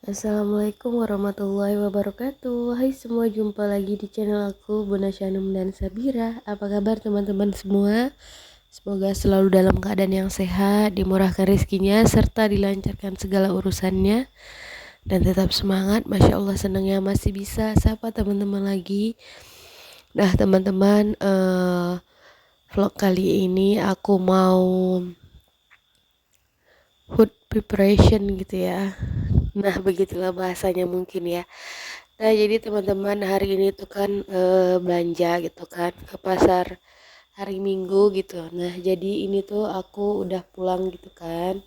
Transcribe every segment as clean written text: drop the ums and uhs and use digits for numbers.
Assalamualaikum warahmatullahi wabarakatuh. Hai semua, jumpa lagi di channel aku, Bunda Syanum dan Sabira. Apa kabar teman-teman semua? Semoga selalu dalam keadaan yang sehat, dimurahkan rezekinya, serta dilancarkan segala urusannya. Dan tetap semangat, Masya Allah, senangnya masih bisa sapa teman-teman lagi. Nah teman-teman, vlog kali ini aku mau food preparation gitu ya. Nah begitulah bahasanya mungkin ya. Nah jadi teman-teman, hari ini tuh kan belanja gitu kan ke pasar hari Minggu gitu. Nah jadi ini tuh aku udah pulang gitu kan.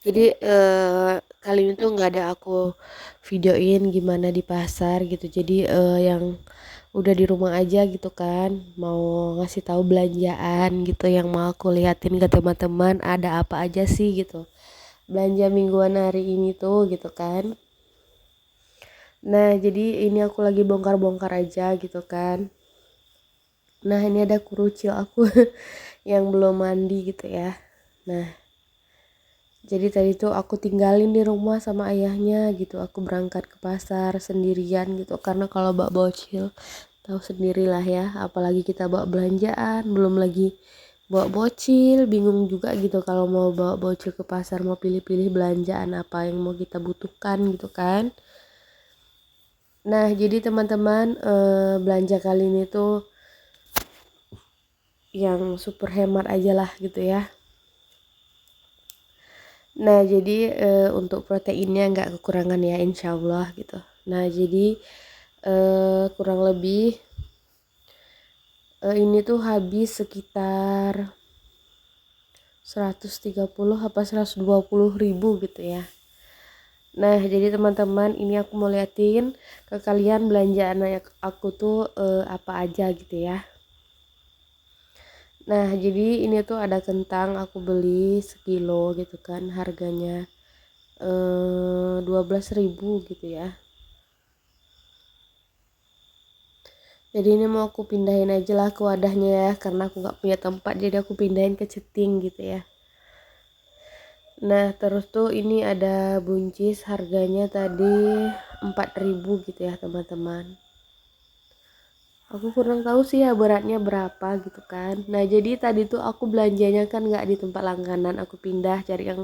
Jadi kali ini tuh nggak ada aku videoin gimana di pasar gitu. Jadi yang udah di rumah aja gitu kan, mau ngasih tahu belanjaan gitu yang mau aku liatin ke teman-teman ada apa aja sih gitu. Belanja mingguan hari ini tuh gitu kan. Nah jadi ini aku lagi bongkar-bongkar aja gitu kan. Nah ini ada kurucil aku yang belum mandi gitu ya. Nah jadi tadi tuh aku tinggalin di rumah sama ayahnya gitu. Aku berangkat ke pasar sendirian gitu, karena kalau bawa bocil tahu sendirilah ya, apalagi kita bawa belanjaan, belum lagi bawa bocil, bingung juga gitu kalau mau bawa bocil ke pasar, mau pilih-pilih belanjaan apa yang mau kita butuhkan gitu kan. Nah jadi teman-teman, belanja kali ini tuh yang super hemat aja lah gitu ya. Nah jadi untuk proteinnya nggak kekurangan ya, insya Allah gitu. Nah jadi kurang lebih ini tuh habis sekitar 130 apa 120 ribu gitu ya. Nah jadi teman-teman, ini aku mau liatin ke kalian belanjaan aku tuh apa aja gitu ya. Nah jadi ini tuh ada kentang, aku beli sekilo gitu kan, harganya 12.000 gitu ya. Jadi ini mau aku pindahin aja lah ke wadahnya ya, karena aku nggak punya tempat, jadi aku pindahin ke ceting gitu ya. Nah terus tuh ini ada buncis, harganya tadi 4.000 gitu ya teman-teman. Aku kurang tahu sih ya beratnya berapa gitu kan. Nah jadi tadi tuh aku belanjanya kan nggak di tempat langganan, aku pindah cari yang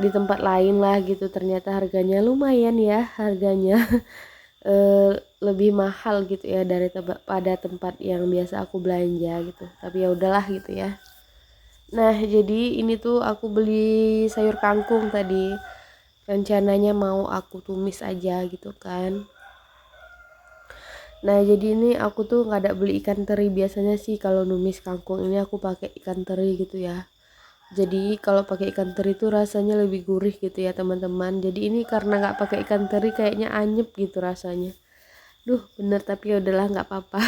di tempat lain lah gitu. Ternyata harganya lumayan ya, harganya lebih mahal gitu ya dari pada tempat yang biasa aku belanja gitu. Tapi ya udahlah gitu ya. Nah jadi ini tuh aku beli sayur kangkung tadi, rencananya mau aku tumis aja gitu kan. Nah jadi ini aku tuh nggak ada beli ikan teri, biasanya sih kalau numis kangkung ini aku pakai ikan teri gitu ya. Jadi kalau pakai ikan teri tuh rasanya lebih gurih gitu ya teman-teman. Jadi ini karena nggak pakai ikan teri kayaknya anyep gitu rasanya. Duh bener, tapi ya udahlah nggak apa-apa.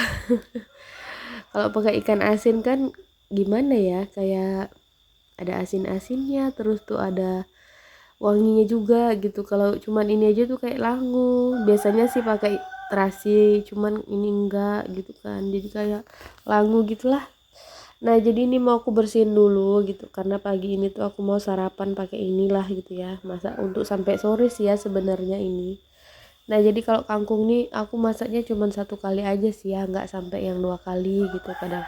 Kalau pakai ikan asin kan gimana ya, kayak ada asin-asinnya, terus tuh ada wanginya juga gitu. Kalau cuman ini aja tuh kayak langu. Biasanya sih pakai terasi, cuman ini enggak gitu kan, jadi kayak langu gitulah. Nah jadi ini mau aku bersihin dulu gitu, karena pagi ini tuh aku mau sarapan pakai inilah gitu ya, masak untuk sampai sore sih ya sebenarnya ini. Nah jadi kalau kangkung nih aku masaknya cuman satu kali aja sih ya, nggak sampai yang 2 kali gitu kadang.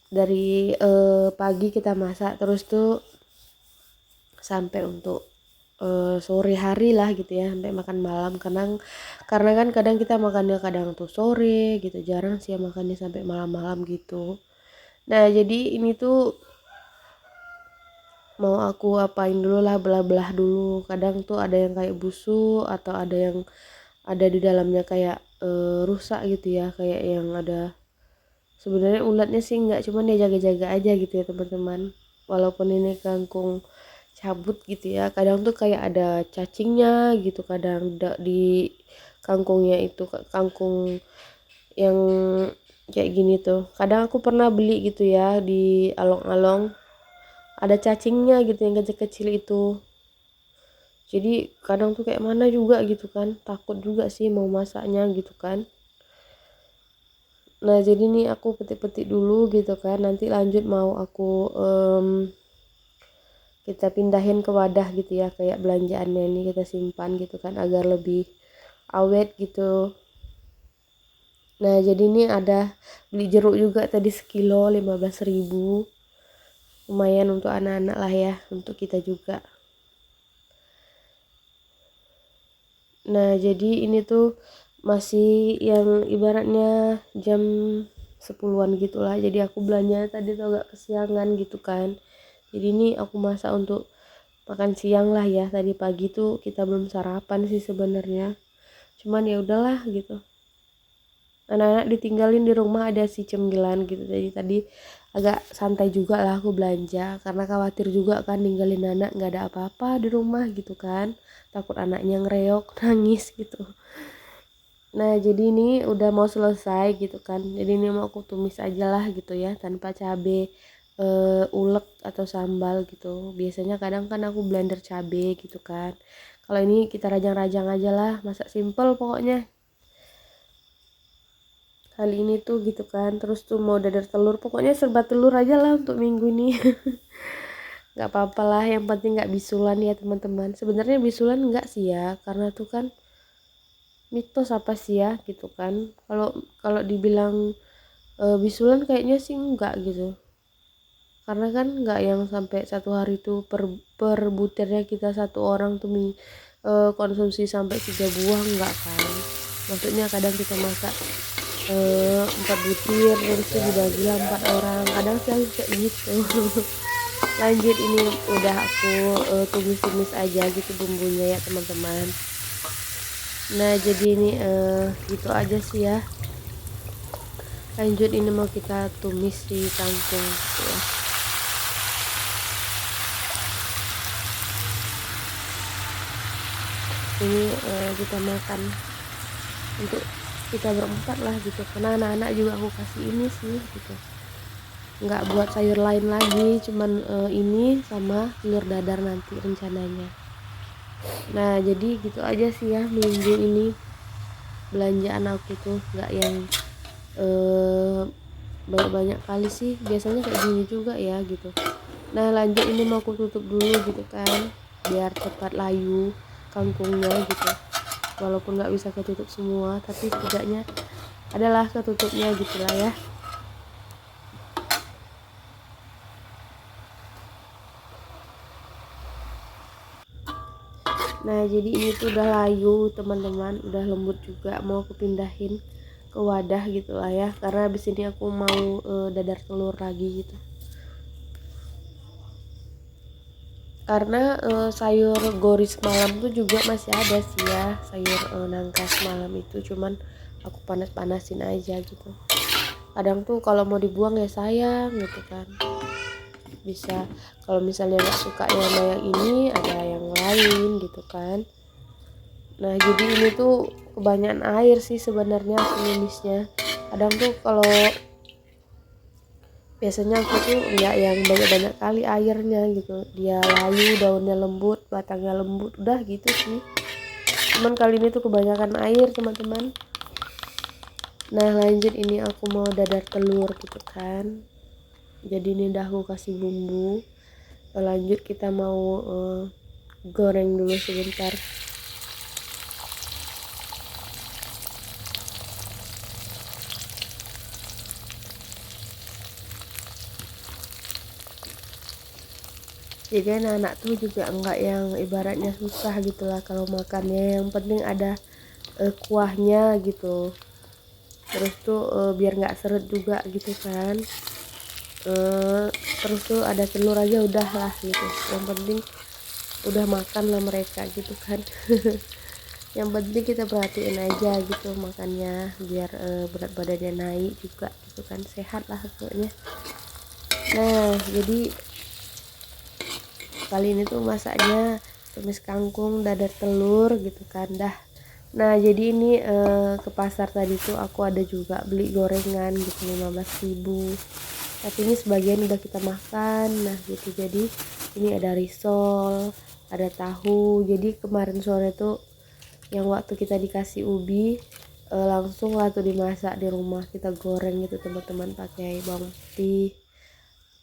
Dari pagi kita masak terus tuh sampai untuk sore hari lah gitu ya, sampai makan malam. Karena kan kadang kita makannya kadang tuh sore gitu, jarang sih ya makannya sampai malam-malam gitu. Nah jadi ini tuh mau aku apain dulu lah, belah-belah dulu. Kadang tuh ada yang kayak busuk, atau ada yang ada di dalamnya kayak rusak gitu ya, kayak yang ada sebenarnya ulatnya sih nggak, cuman dia jaga-jaga aja gitu ya teman-teman. Walaupun ini kangkung cabut gitu ya, kadang tuh kayak ada cacingnya gitu, kadang di kangkungnya itu, kangkung yang kayak gini tuh kadang aku pernah beli gitu ya di along-along, ada cacingnya gitu yang kecil-kecil itu. Jadi kadang tuh kayak mana juga gitu kan, takut juga sih mau masaknya gitu kan. Nah jadi nih aku petik-petik dulu gitu kan, nanti lanjut mau aku kita pindahin ke wadah gitu ya, kayak belanjaannya ini kita simpan gitu kan agar lebih awet gitu. Nah jadi ini ada beli jeruk juga tadi sekilo 15.000, lumayan untuk anak-anak lah ya, untuk kita juga. Nah jadi ini tuh masih yang ibaratnya jam 10-an gitulah, jadi aku belanja tadi tuh agak kesiangan gitu kan. Jadi ini aku masak untuk makan siang lah ya. Tadi pagi tuh kita belum sarapan sih sebenarnya, cuman ya udahlah gitu, anak-anak ditinggalin di rumah ada si cemilan gitu, jadi tadi agak santai juga lah aku belanja karena khawatir juga kan ninggalin anak nggak ada apa-apa di rumah gitu kan, takut anaknya ngereok nangis gitu. Nah jadi ini udah mau selesai gitu kan, jadi ini mau aku tumis aja lah gitu ya tanpa cabe ulek atau sambal gitu. Biasanya kadang kan aku blender cabe gitu kan, kalau ini kita rajang-rajang aja lah, masak simple pokoknya kali ini tuh gitu kan. Terus tuh mau dadar telur, pokoknya serba telur aja lah untuk minggu ini. Nggak apa-apa lah, yang penting nggak bisulan ya teman-teman. Sebenarnya bisulan nggak sih ya, karena tuh kan mitos apa sih ya gitu kan. Kalau kalau dibilang bisulan kayaknya sih enggak gitu, karena kan nggak yang sampai satu hari tuh per butirnya kita satu orang tuh konsumsi sampai 3 buah, enggak kan. Maksudnya kadang kita masak 4 butir terus tuh dibagi lah 4 orang, kadang sih aku kayak gitu. Lanjut, ini udah aku tumis-tumis aja gitu bumbunya ya teman-teman. Nah jadi ini gitu aja sih ya. Lanjut, ini mau kita tumis di kangkung gitu ya. Ini kita makan untuk kita berempat lah gitu, karena anak-anak juga aku kasih ini sih gitu, nggak buat sayur lain lagi, cuman ini sama telur dadar nanti rencananya. Nah jadi gitu aja sih ya minggu ini belanjaan aku tuh, nggak yang banyak-banyak kali sih, biasanya kayak gini juga ya gitu. Nah lanjut, ini mau aku tutup dulu gitu kan biar cepat layu kangkungnya gitu, walaupun nggak bisa ketutup semua tapi setidaknya adalah ketutupnya gitulah ya. Nah jadi ini tuh udah layu teman-teman, udah lembut juga, mau aku pindahin ke wadah gitu lah ya, karena abis ini aku mau dadar telur lagi gitu. Karena sayur goris malam tuh juga masih ada sih ya, sayur nangka malam itu, cuman aku panas-panasin aja gitu. Kadang tuh kalau mau dibuang ya sayang gitu kan, bisa kalau misalnya nggak suka yang sama yang ini ada yang lain gitu kan. Nah jadi ini tuh kebanyakan air sih sebenarnya aku numisnya. Kadang tuh kalau biasanya aku tuh nggak yang banyak-banyak kali airnya gitu, dia layu, daunnya lembut, batangnya lembut, udah gitu sih. Cuman kali ini tuh kebanyakan air teman-teman. Nah lanjut, ini aku mau dadar telur gitu kan, jadi ini udah aku kasih bumbu. Lanjut kita mau goreng dulu sebentar. Jadi anak-anak tuh juga enggak yang ibaratnya susah gitulah kalau makannya, yang penting ada kuahnya gitu. Terus tuh biar nggak seret juga gitu kan. Terus tuh ada telur aja udah lah gitu, yang penting udah makan lah mereka gitu kan. Yang penting kita perhatiin aja gitu makannya, biar berat badannya naik juga gitu kan, sehat lah pokoknya. Nah jadi kali ini tuh masaknya tumis kangkung, dadar telur gitu kan dah. Nah jadi ini ke pasar tadi tuh aku ada juga beli gorengan gitu 15.000, tapi ini sebagian udah kita makan. Nah gitu, jadi ini ada risol, ada tahu. Jadi kemarin sore tuh yang waktu kita dikasih ubi langsung lah tuh dimasak di rumah, kita goreng gitu teman-teman, pakai bawang putih,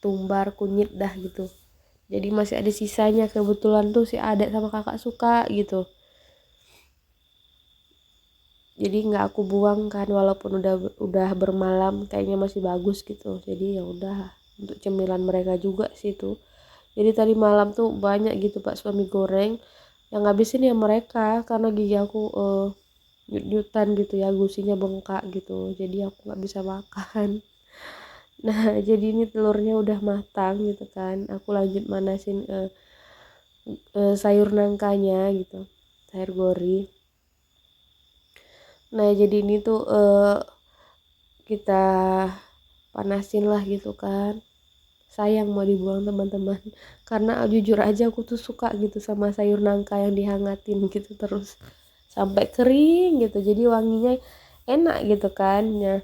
tumbar, kunyit dah gitu. jadi masih ada sisanya, kebetulan tuh si adek sama kakak suka gitu, jadi nggak aku buang kan, walaupun udah bermalam kayaknya masih bagus gitu, jadi ya udah untuk cemilan mereka juga sih tuh. Jadi tadi malam tuh banyak gitu Pak suami goreng, yang ngabisin ya mereka karena gigi aku nyut-nyutan gitu ya, gusinya bengkak gitu, jadi aku nggak bisa makan. Nah jadi ini telurnya udah matang gitu kan, aku lanjut manasin sayur nangkanya gitu, sayur gori. Nah jadi ini tuh kita panasin lah gitu kan, sayang mau dibuang teman-teman, karena jujur aja aku tuh suka gitu sama sayur nangka yang dihangatin gitu terus sampai kering gitu, jadi wanginya enak gitu kan ya.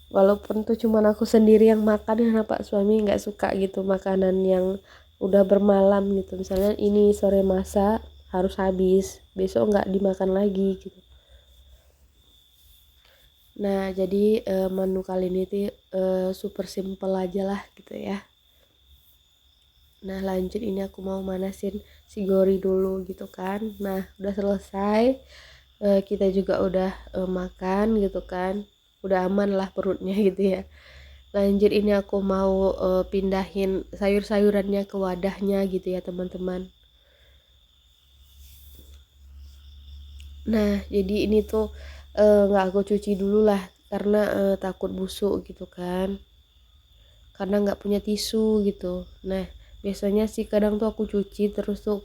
Walaupun tuh cuman aku sendiri yang makan, karena Pak suami nggak suka gitu makanan yang udah bermalam gitu, misalnya ini sore masak harus habis, besok nggak dimakan lagi gitu. Nah jadi menu kali ini tuh super simple aja lah gitu ya. Nah lanjut, ini aku mau manasin si gori dulu gitu kan. Nah udah selesai, kita juga udah makan gitu kan, udah aman lah perutnya gitu ya. Lanjut, ini aku mau pindahin sayur-sayurannya ke wadahnya gitu ya teman-teman. Nah jadi ini tuh nggak aku cuci dulu lah, karena takut busuk gitu kan, karena nggak punya tisu gitu. Nah biasanya sih kadang tuh aku cuci terus tuh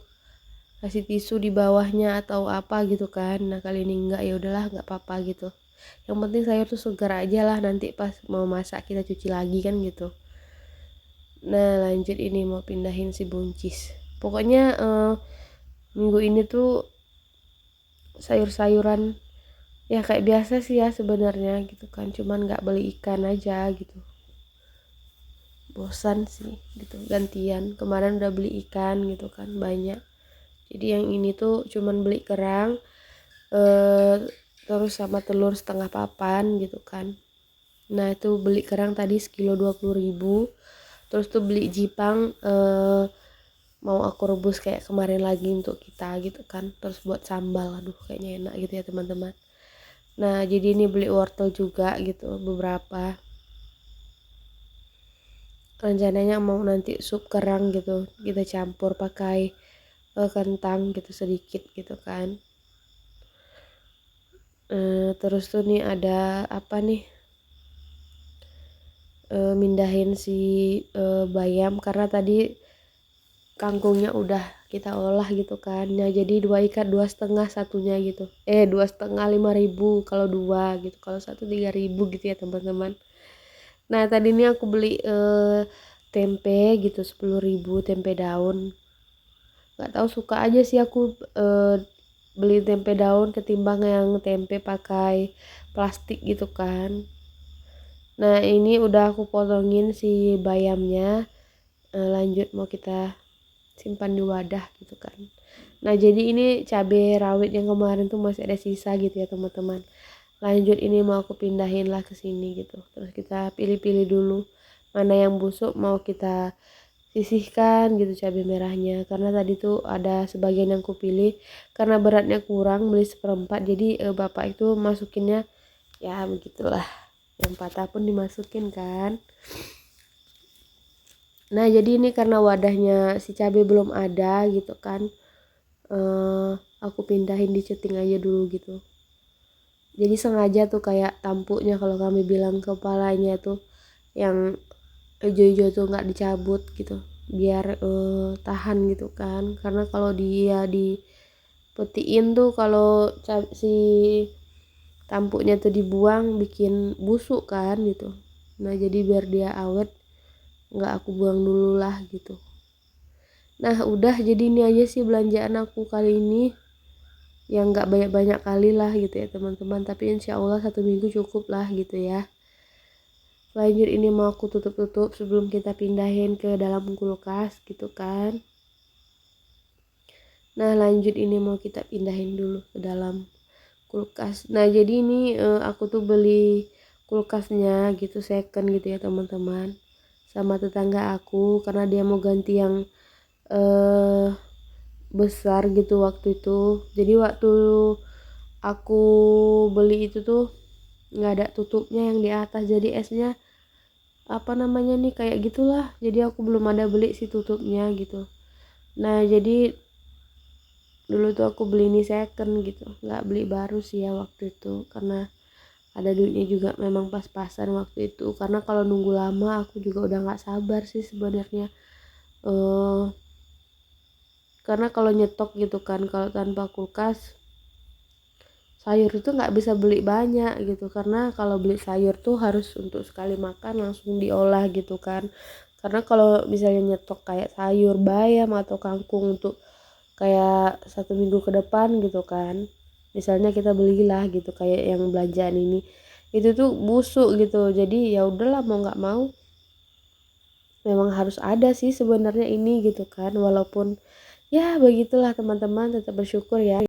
kasih tisu di bawahnya atau apa gitu kan. Nah kali ini enggak, ya udahlah nggak apa-apa gitu, yang penting sayur tuh segar aja lah, nanti pas mau masak kita cuci lagi kan gitu. Nah lanjut, ini mau pindahin si buncis. Pokoknya minggu ini tuh sayur-sayuran ya kayak biasa sih ya sebenarnya gitu kan, cuman nggak beli ikan aja gitu, bosan sih gitu, gantian. Kemarin udah beli ikan gitu kan banyak, jadi yang ini tuh cuman beli kerang eh, terus sama telur setengah papan gitu kan. Nah itu beli kerang tadi sekilo 20.000, terus tuh beli jipang mau aku rebus kayak kemarin lagi untuk kita gitu kan, terus buat sambal, aduh kayaknya enak gitu ya teman-teman. Nah jadi ini beli wortel juga gitu beberapa, rencananya mau nanti sup kerang gitu kita campur pakai kentang gitu sedikit gitu kan. Terus tuh nih ada apa nih, mindahin si bayam karena tadi kangkungnya udah kita olah gitu kan. Nah jadi 2 ikat 2,5 satunya gitu, 2,5 5.000 kalau 2 gitu, kalau satu 3.000 gitu ya teman-teman. Nah tadi ini aku beli tempe gitu 10.000, tempe daun. Nggak tahu, suka aja sih aku beli tempe daun ketimbang yang tempe pakai plastik gitu kan. Nah ini udah aku potongin si bayamnya, lanjut mau kita simpan di wadah gitu kan. Nah jadi ini cabai rawit yang kemarin tuh masih ada sisa gitu ya teman-teman. Lanjut, ini mau aku pindahin lah ke sini gitu, terus kita pilih-pilih dulu mana yang busuk mau kita sisihkan gitu cabai merahnya, karena tadi tuh ada sebagian yang kupilih karena beratnya kurang, beli seperempat, jadi bapak itu masukinnya ya begitulah, yang patah pun dimasukin kan. Nah jadi ini karena wadahnya si cabai belum ada gitu kan, aku pindahin di ceting aja dulu gitu, jadi sengaja tuh kayak tampuknya kalau kami bilang, kepalanya tuh yang hijau-hijau tuh nggak dicabut gitu, biar tahan gitu kan, karena kalau dia dipetiin tuh, kalau si tampuknya tuh dibuang bikin busuk kan gitu. Nah jadi biar dia awet nggak aku buang dulu lah gitu. Nah udah, jadi ini aja sih belanjaan aku kali ini, yang nggak banyak-banyak kali lah gitu ya teman-teman, tapi insya Allah 1 minggu cukup lah gitu ya. Lanjut, ini mau aku tutup-tutup sebelum kita pindahin ke dalam kulkas gitu kan. Nah lanjut, ini mau kita pindahin dulu ke dalam kulkas. Nah jadi ini aku tuh beli kulkasnya gitu second gitu ya teman-teman, sama tetangga aku karena dia mau ganti yang eh besar gitu waktu itu. Jadi waktu aku beli itu tuh nggak ada tutupnya yang di atas, jadi esnya apa namanya nih kayak gitulah, jadi aku belum ada beli si tutupnya gitu. Nah jadi dulu tuh aku beli ini second gitu, nggak beli baru sih ya waktu itu, karena ada duitnya juga memang pas-pasan waktu itu. Karena kalau nunggu lama aku juga udah nggak sabar sih sebenarnya. eh karena kalau nyetok gitu kan, kalau tanpa kulkas sayur itu nggak bisa beli banyak gitu, karena kalau beli sayur tuh harus untuk sekali makan langsung diolah gitu kan. Karena kalau misalnya nyetok kayak sayur bayam atau kangkung untuk kayak 1 minggu ke depan gitu kan, misalnya kita belilah gitu kayak yang belanjaan ini, itu tuh busuk gitu. Jadi ya udahlah, mau nggak mau memang harus ada sih sebenarnya ini gitu kan, walaupun ya begitulah teman-teman, tetap bersyukur ya.